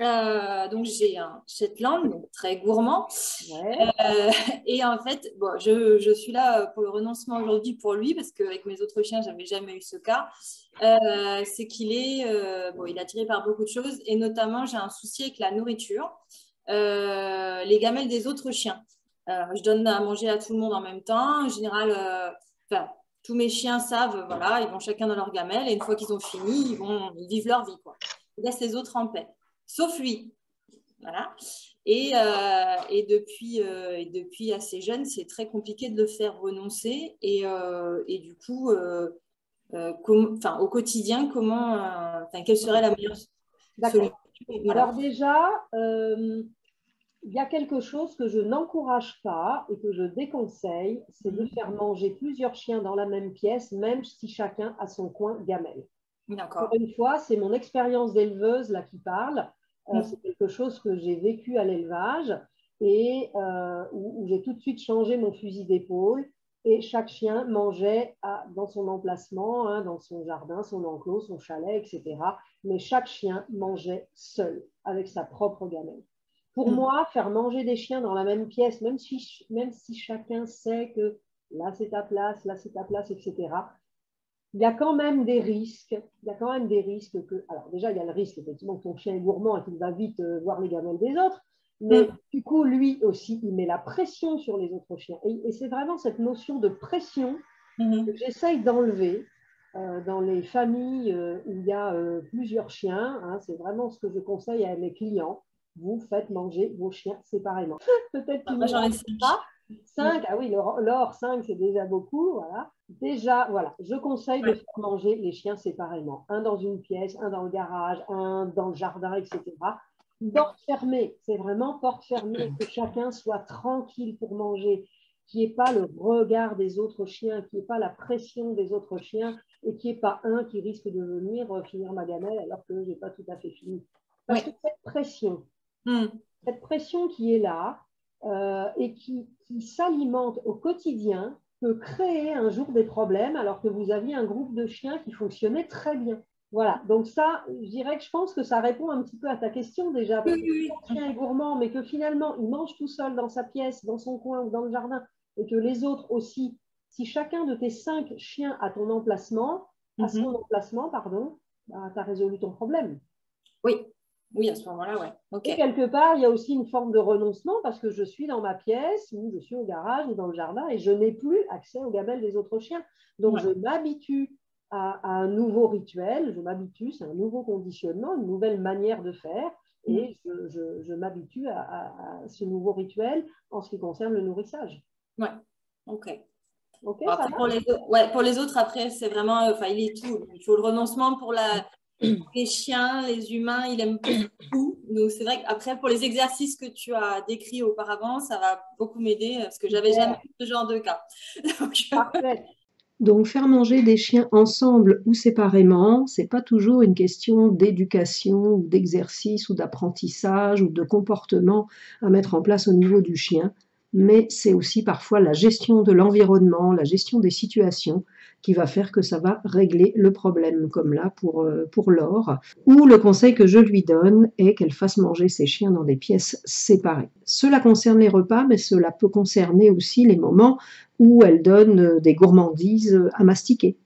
Donc j'ai un Shetland, donc très gourmand. Ouais. Et en fait, bon, je suis là pour le renoncement aujourd'hui pour lui, parce qu'avec mes autres chiens, j'avais jamais eu ce cas. C'est qu'il est, bon, il est attiré par beaucoup de choses, et notamment j'ai un souci avec la nourriture, les gamelles des autres chiens. Je donne à manger à tout le monde en même temps. En général, enfin, tous mes chiens savent, voilà, ils vont chacun dans leur gamelle, et une fois qu'ils ont fini, ils vivent leur vie, quoi. Ils laissent les autres en paix, sauf lui. Voilà. Et depuis assez jeune, c'est très compliqué de le faire renoncer. Et du coup, au quotidien, quelle serait la meilleure solution? D'accord. Voilà. Alors déjà, il y a quelque chose que je n'encourage pas et que je déconseille, c'est de faire manger plusieurs chiens dans la même pièce, même si chacun a son coin gamelle. Encore D'accord. une fois, c'est mon expérience d'éleveuse là qui parle. C'est quelque chose que j'ai vécu à l'élevage et où j'ai tout de suite changé mon fusil d'épaule. Et chaque chien mangeait dans son emplacement, hein, dans son jardin, son enclos, son chalet, etc. Mais chaque chien mangeait seul, avec sa propre gamelle. Pour moi, faire manger des chiens dans la même pièce, même si chacun sait que là c'est ta place, etc., il y a quand même des risques. Il y a quand même des risques que. Alors, déjà, il y a le risque, effectivement, que ton chien est gourmand et qu'il va vite voir les gamelles des autres. Mais du coup, lui aussi, il met la pression sur les autres chiens. Et c'est vraiment cette notion de pression que j'essaye d'enlever dans les familles où il y a plusieurs chiens. Hein, c'est vraiment ce que je conseille à mes clients. Vous faites manger vos chiens séparément. Peut-être tu Moi, ne j'en ai pas. 5. 5, ah oui, l'or 5, c'est déjà beaucoup. Voilà. Déjà, voilà, je conseille de Ouais. faire manger les chiens séparément. Un dans une pièce, un dans le garage, un dans le jardin, etc. Porte fermée, c'est vraiment porte fermée, que chacun soit tranquille pour manger, qu'il n'y ait pas le regard des autres chiens, qu'il n'y ait pas la pression des autres chiens et qu'il n'y ait pas un qui risque de venir finir ma gamelle alors que je n'ai pas tout à fait fini. Parce que Oui. cette pression qui est là et qui s'alimente au quotidien peut créer un jour des problèmes alors que vous aviez un groupe de chiens qui fonctionnait très bien. Voilà, donc ça, je dirais que je pense que ça répond un petit peu à ta question déjà, Oui, parce que si oui, ton chien est gourmand, mais que finalement il mange tout seul dans sa pièce, dans son coin ou dans le jardin, et que les autres aussi, si chacun de tes 5 chiens a à son oui. emplacement, pardon, bah, tu as résolu ton problème. Oui, oui, à ce moment-là, ouais. Et Ok. quelque part, il y a aussi une forme de renoncement parce que je suis dans ma pièce ou je suis au garage ou dans le jardin et je n'ai plus accès aux gamelles des autres chiens. Donc, Ouais. je m'habitue à un nouveau rituel, je m'habitue, c'est un nouveau conditionnement, une nouvelle manière de faire et je m'habitue à ce nouveau rituel en ce qui concerne le nourrissage. Ouais. Ok. Ok, Bon, ça après, va? pour les autres, après, c'est vraiment, il est tout. Il faut le renoncement pour les chiens, les humains, il aime tout. Donc, c'est vrai qu'après, pour les exercices que tu as décrits auparavant, ça va beaucoup m'aider parce que j'avais jamais Super, eu ce genre de cas. Donc, parfait. Donc, faire manger des chiens ensemble ou séparément, c'est pas toujours une question d'éducation ou d'exercice ou d'apprentissage ou de comportement à mettre en place au niveau du chien, mais c'est aussi parfois la gestion de l'environnement, la gestion des situations qui va faire que ça va régler le problème, comme là pour Laure. Ou le conseil que je lui donne est qu'elle fasse manger ses chiens dans des pièces séparées. Cela concerne les repas, mais cela peut concerner aussi les moments où elle donne des gourmandises à mastiquer.